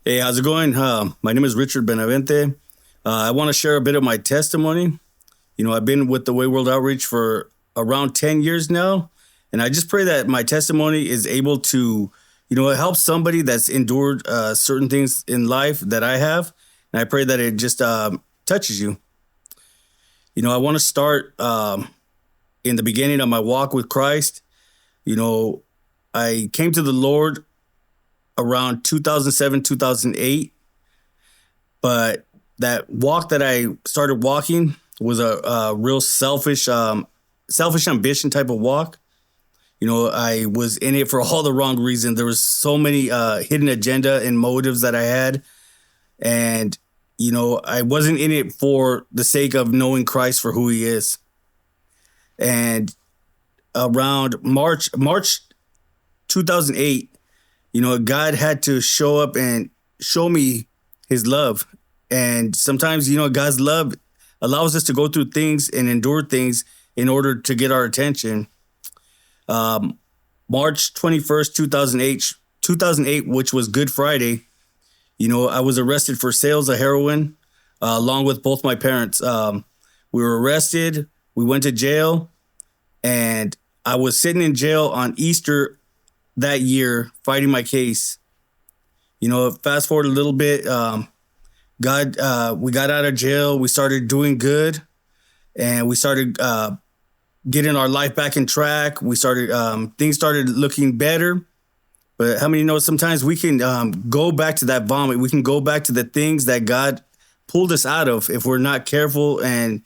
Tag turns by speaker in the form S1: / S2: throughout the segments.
S1: Hey, how's it going? My name is Richard Benavente. I want to share a bit of my testimony. I've been with the Way World Outreach for around 10 years now. And I just pray that my testimony is able to, help somebody that's endured certain things in life that I have. And I pray that it just touches you. I want to start in the beginning of my walk with Christ. You know, I came to the Lord around 2007, 2008. But that walk that I started walking was a real selfish ambition type of walk. I was in it for all the wrong reasons. There was so many hidden agenda and motives that I had, and I wasn't in it for the sake of knowing Christ for who He is. And around March 2008, God had to show up and show me His love. And sometimes, God's love allows us to go through things and endure things in order to get our attention. March 21st, 2008, which was Good Friday, I was arrested for sales of heroin, along with both my parents. We were arrested. We went to jail, and I was sitting in jail on Easter that year fighting my case. Fast forward a little bit, we got out of jail. We started doing good, and we started getting our life back in track. We started things started looking better. But how many know sometimes we can go back to that vomit? We can go back to the things that God pulled us out of if we're not careful and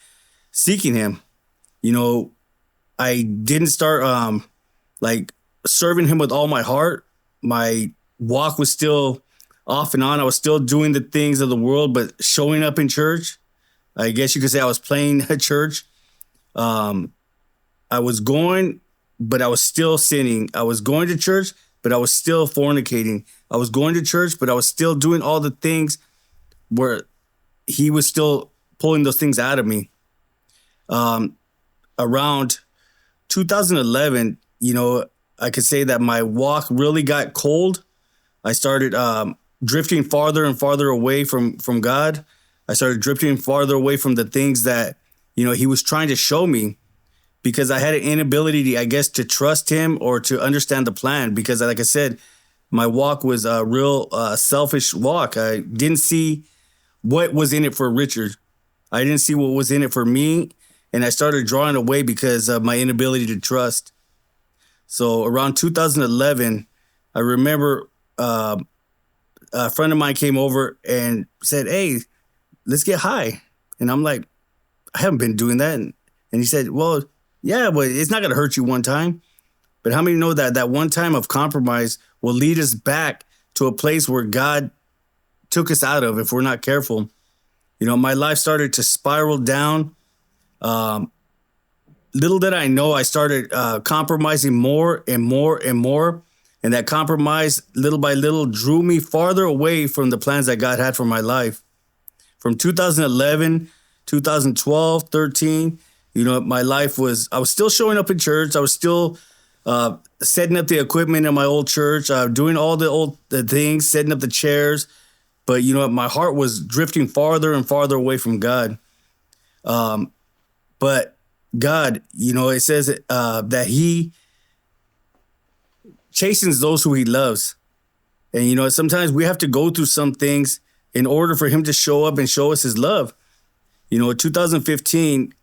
S1: seeking Him. I didn't start like serving Him with all my heart. My walk was still off and on. I was still doing the things of the world, but showing up in church. I guess you could say I was playing at church. I was going, but I was still sinning. I was going to church, but I was still fornicating. I was going to church, but I was still doing all the things where He was still pulling those things out of me. Around 2011, I could say that my walk really got cold. I started drifting farther and farther away from God. I started drifting farther away from the things that, He was trying to show me, because I had an inability, I guess, to trust Him or to understand the plan. Because like I said, my walk was a real selfish walk. I didn't see what was in it for Richard. I didn't see what was in it for me. And I started drawing away because of my inability to trust. So around 2011, I remember a friend of mine came over and said, "Hey, let's get high." And I'm like, "I haven't been doing that." And he said, "Well, yeah, but it's not going to hurt you one time." But how many know that that one time of compromise will lead us back to a place where God took us out of if we're not careful? My life started to spiral down. Little did I know, I started compromising more and more and more. And that compromise, little by little, drew me farther away from the plans that God had for my life. From 2011, 2012, 13, my life I was still showing up in church. I was still setting up the equipment in my old church, doing all the things, setting up the chairs. But, my heart was drifting farther and farther away from God. But God, it says that He chastens those who He loves. And, sometimes we have to go through some things in order for Him to show up and show us His love. 2015,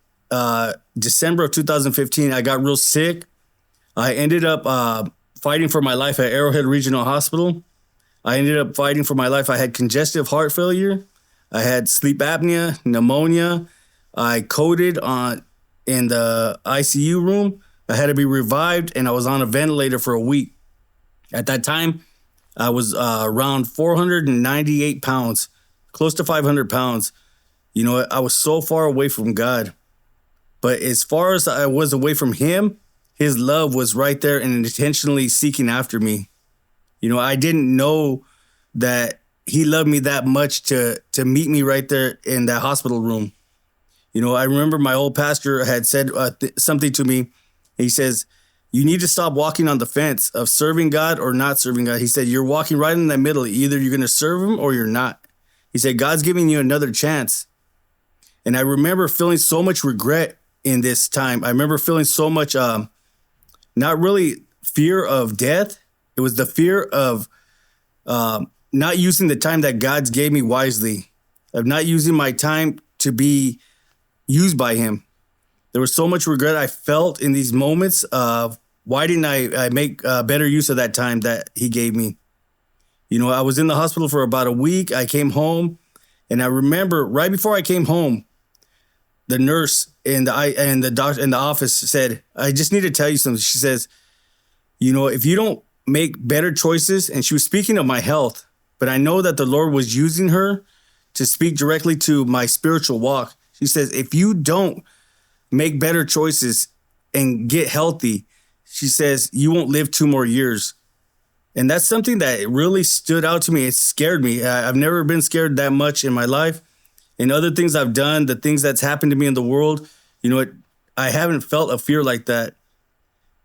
S1: December of 2015, I got real sick. I ended up fighting for my life at Arrowhead Regional Hospital. I ended up fighting for my life. I had congestive heart failure. I had sleep apnea, pneumonia. I coded in the ICU room. I had to be revived, and I was on a ventilator for a week. At that time, I was around 498 pounds, close to 500 pounds. I was so far away from God. But as far as I was away from Him, His love was right there and intentionally seeking after me. I didn't know that He loved me that much to meet me right there in that hospital room. I remember my old pastor had said something to me. He says, You need to stop walking on the fence of serving God or not serving God. He said, you're walking right in that middle. Either you're going to serve him or you're not. He said, God's giving you another chance. And I remember feeling so much regret in this time. I remember feeling so much, not really fear of death. It was the fear of not using the time that God's gave me wisely, of not using my time to be used by him. There was so much regret I felt in these moments of why didn't I make better use of that time that he gave me? You know, I was in the hospital for about a week. I came home, and I remember right before I came home, the nurse and the doctor in the office said, I just need to tell you something. She says, you know, if you don't make better choices, and she was speaking of my health, but I know that the Lord was using her to speak directly to my spiritual walk. She says, if you don't make better choices and get healthy, she says, you won't live 2 more years. And that's something that really stood out to me. It scared me. I've never been scared that much in my life. And other things I've done, the things that's happened to me in the world, you know, I haven't felt a fear like that.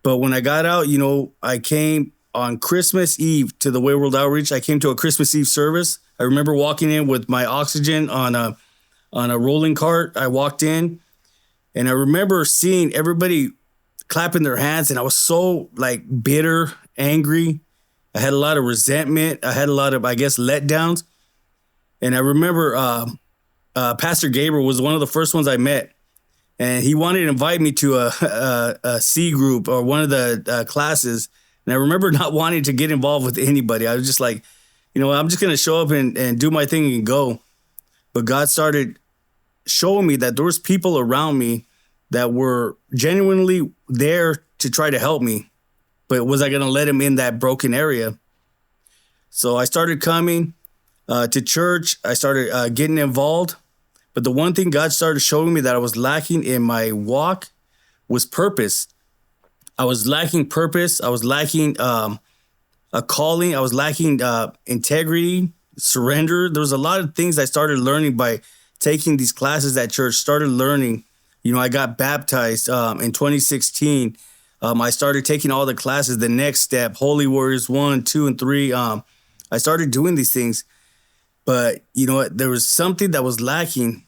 S1: But when I got out, you know, I came on Christmas Eve to the Way World Outreach. I came to a Christmas Eve service. I remember walking in with my oxygen on a rolling cart. I walked in, and I remember seeing everybody clapping their hands, and I was so like bitter, angry. I had a lot of resentment. I had a lot of, I guess, letdowns. And I remember Pastor Gabriel was one of the first ones I met, and he wanted to invite me to a C group or one of the classes. And I remember not wanting to get involved with anybody. I was just like, you know, I'm just going to show up and do my thing and go. But God started showing me that there was people around me that were genuinely there to try to help me. But was I going to let him in that broken area? So I started coming to church. I started getting involved. But the one thing God started showing me that I was lacking in my walk was purpose. I was lacking purpose. I was lacking a calling. I was lacking integrity, surrender. There was a lot of things I started learning by taking these classes at church, started learning. You know, I got baptized in 2016. I started taking all the classes, the next step, Holy Warriors 1, 2, and 3. I started doing these things. But, you know, there was something that was lacking.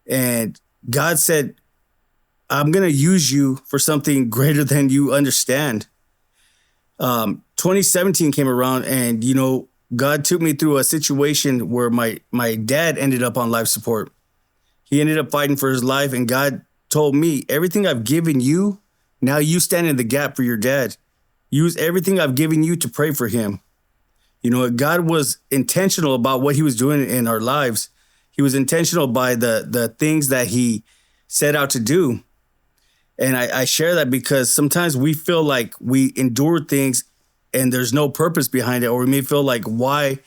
S1: And God said, I'm going to use you for something greater than you understand. 2017 came around, and, you know, God took me through a situation where my dad ended up on life support. He ended up fighting for his life, and God told me, everything I've given you, now you stand in the gap for your dad. Use everything I've given you to pray for him. You know, God was intentional about what he was doing in our lives. He was intentional by the things that he set out to do. And I share that because sometimes we feel like we endure things and there's no purpose behind it, or we may feel like, why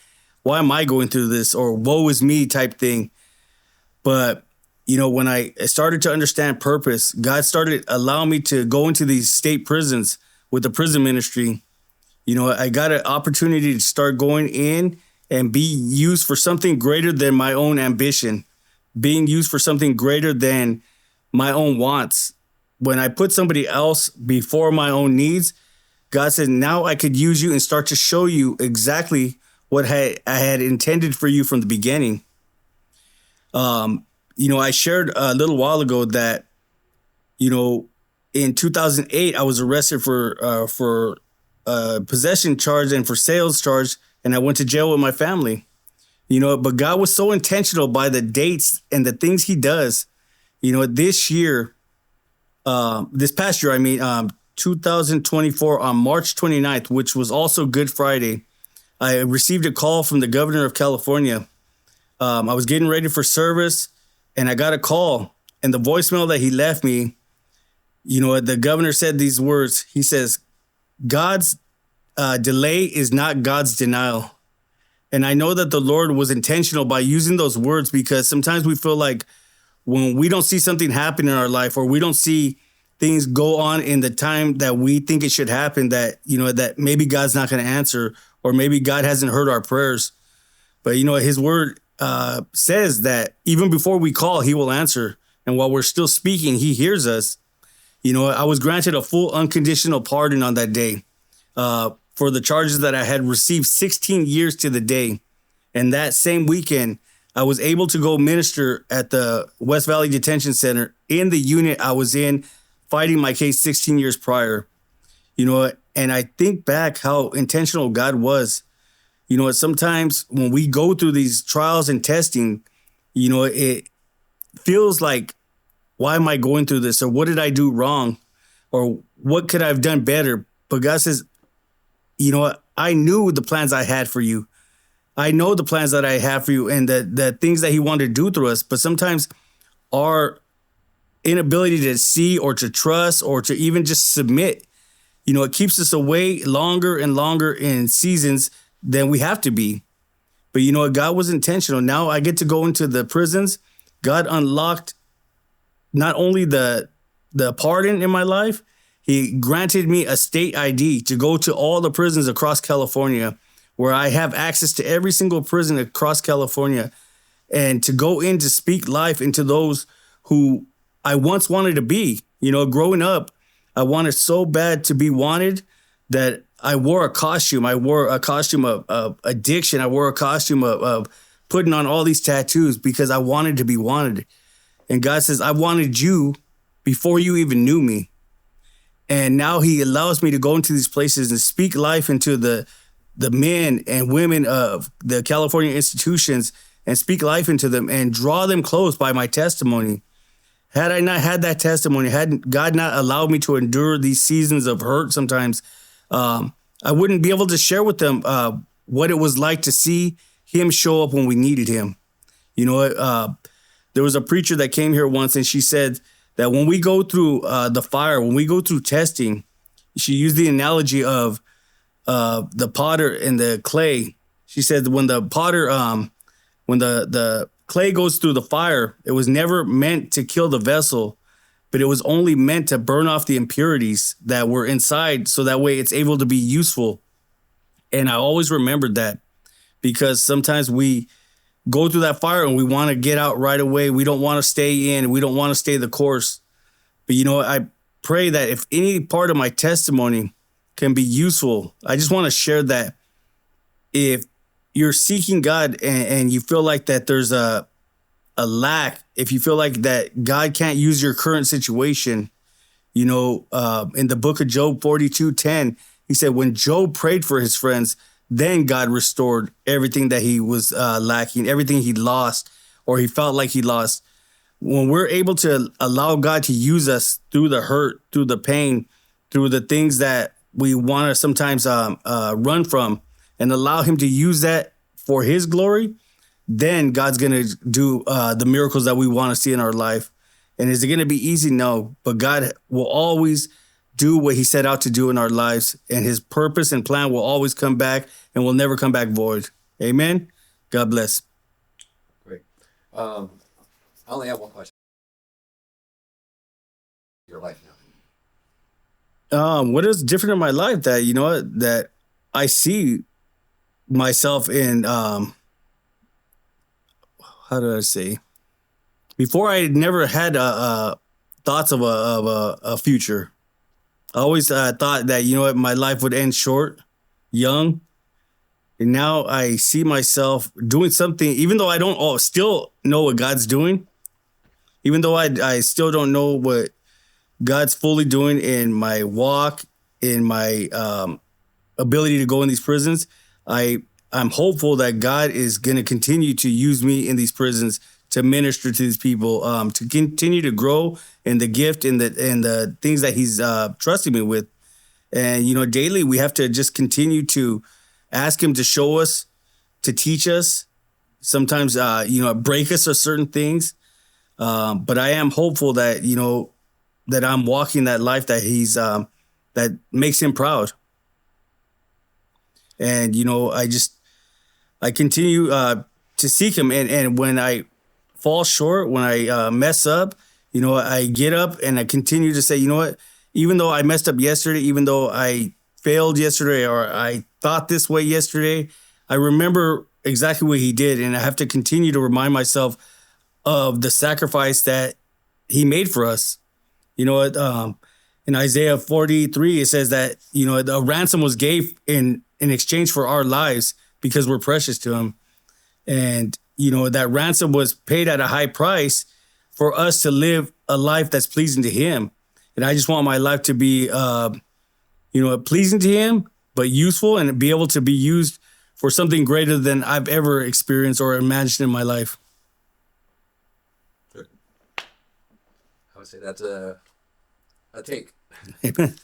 S1: am I going through this, or woe is me type thing. But, you know, when I started to understand purpose, God started allowing me to go into these state prisons with the prison ministry. You know, I got an opportunity to start going in and be used for something greater than my own ambition, being used for something greater than my own wants. When I put somebody else before my own needs, God said, now I could use you and start to show you exactly what I had intended for you from the beginning. You know, I shared a little while ago that, you know, in 2008, I was arrested for possession charge and for sales charge, and I went to jail with my family. You know, but God was so intentional by the dates and the things he does. You know, this past year, 2024, on March 29th, which was also Good Friday, I received a call from the governor of California. I was getting ready for service, and I got a call, and the voicemail that he left me, you know, the governor said these words. He says, God's delay is not God's denial. And I know that the Lord was intentional by using those words, because sometimes we feel like when we don't see something happen in our life, or we don't see things go on in the time that we think it should happen, that, you know, that maybe God's not going to answer, or maybe God hasn't heard our prayers. But, you know, his word says that even before we call, he will answer. And while we're still speaking, he hears us. I was granted a full unconditional pardon on that day for the charges that I had received 16 years to the day. And that same weekend, I was able to go minister at the West Valley Detention Center in the unit I was in fighting my case 16 years prior. And I think back how intentional God was. Sometimes when we go through these trials and testing, it feels like, why am I going through this? Or what did I do wrong? Or what could I have done better? But God says, I knew the plans I had for you. I know the plans that I have for you and the things that he wanted to do through us. But sometimes our inability to see or to trust or to even just submit, it keeps us away longer and longer in seasons than we have to be. But God was intentional. Now I get to go into the prisons. God unlocked not only the pardon in my life, he granted me a state ID to go to all the prisons across California, where I have access to every single prison across California, and to go in to speak life into those who I once wanted to be. Growing up, I wanted so bad to be wanted that I wore a costume. I wore a costume of addiction. I wore a costume of putting on all these tattoos because I wanted to be wanted. And God says, I wanted you before you even knew me. And now he allows me to go into these places and speak life into the men and women of the California institutions and speak life into them and draw them close by my testimony. Had I not had that testimony, had God not allowed me to endure these seasons of hurt sometimes, I wouldn't be able to share with them what it was like to see him show up when we needed him. There was a preacher that came here once, and she said that when we go through the fire, when we go through testing, she used the analogy of the potter and the clay. She said when the potter, when the clay goes through the fire, it was never meant to kill the vessel, but it was only meant to burn off the impurities that were inside, so that way it's able to be useful. And I always remembered that, because sometimes we go through that fire and we want to get out right away. We don't want to stay in. We don't want to stay the course. But I pray that if any part of my testimony can be useful, I just want to share that if you're seeking God and you feel like that there's a lack, if you feel like that God can't use your current situation, in the book of Job 42:10, he said, when Job prayed for his friends, then God restored everything that he was lacking, everything he lost or he felt like he lost. When we're able to allow God to use us through the hurt, through the pain, through the things that we want to sometimes run from, and allow him to use that for his glory, then God's going to do the miracles that we want to see in our life. And is it going to be easy? No, but God will always do what he set out to do in our lives, and his purpose and plan will always come back and will never come back void. Amen. God bless.
S2: Great. I only have one question. Your life now.
S1: What is different in my life that, that I see myself in, how do I say? Before, I never had thoughts of a future. I always thought that, my life would end short, young. And now I see myself doing something, even though I don't still know what God's doing, even though I still don't know what God's fully doing in my walk, in my ability to go in these prisons. I'm hopeful that God is going to continue to use me in these prisons to minister to these people, to continue to grow in the gift and the things that he's trusting me with. And, daily we have to just continue to ask him to show us, to teach us, sometimes, break us of certain things. But I am hopeful that, that I'm walking that life that he's, that makes him proud. And, I continue to seek him. And when I fall short, when I mess up, I get up and I continue to say, even though I messed up yesterday, even though I failed yesterday, or I thought this way yesterday, I remember exactly what he did. And I have to continue to remind myself of the sacrifice that he made for us. In Isaiah 43, it says that, you know, the ransom was gave in exchange for our lives because we're precious to him. And, you know, that ransom was paid at a high price for us to live a life that's pleasing to him. And I just want my life to be, you know, pleasing to him, but useful and be able to be used for something greater than I've ever experienced or imagined in my life.
S2: I would say that's a take.
S1: Amen.